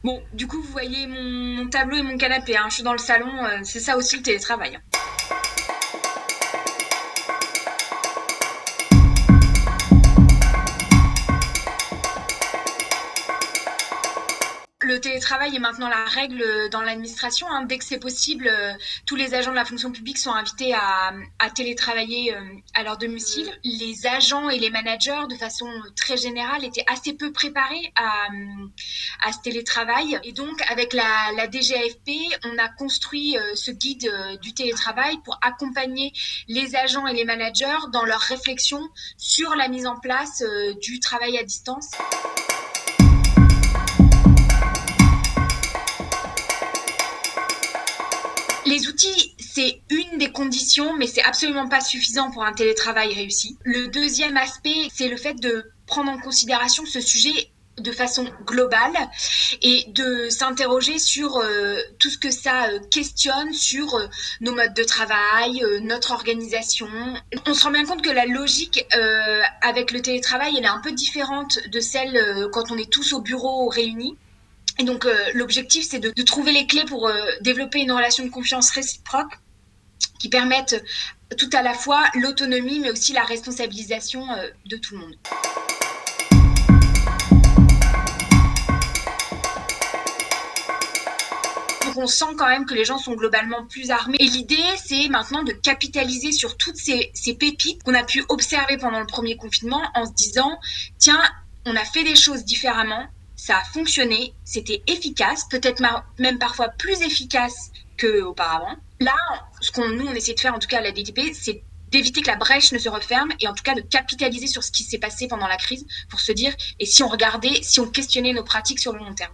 Bon, du coup, vous voyez mon tableau et mon canapé, hein. Je suis dans le salon, c'est ça aussi le télétravail, hein. Le télétravail est maintenant la règle dans l'administration, hein. Dès que c'est possible, tous les agents de la fonction publique sont invités à télétravailler à leur domicile. Les agents et les managers, de façon très générale, étaient assez peu préparés à ce télétravail. Et donc, avec la DGAFP, on a construit ce guide du télétravail pour accompagner les agents et les managers dans leur réflexion sur la mise en place du travail à distance. Les outils, c'est une des conditions, mais c'est absolument pas suffisant pour un télétravail réussi. Le deuxième aspect, c'est le fait de prendre en considération ce sujet de façon globale et de s'interroger sur tout ce que ça questionne sur nos modes de travail, notre organisation. On se rend bien compte que la logique avec le télétravail, elle est un peu différente de celle quand on est tous au bureau réunis. Et donc, l'objectif, c'est de trouver les clés pour développer une relation de confiance réciproque qui permette tout à la fois l'autonomie, mais aussi la responsabilisation de tout le monde. Donc on sent quand même que les gens sont globalement plus armés. Et l'idée, c'est maintenant de capitaliser sur toutes ces pépites qu'on a pu observer pendant le premier confinement en se disant, tiens, on a fait des choses différemment, ça a fonctionné, c'était efficace, peut-être même parfois plus efficace qu'auparavant. Là, nous, on essaie de faire, en tout cas à la DTP, c'est d'éviter que la brèche ne se referme et en tout cas de capitaliser sur ce qui s'est passé pendant la crise pour se dire, et si on regardait, si on questionnait nos pratiques sur le long terme.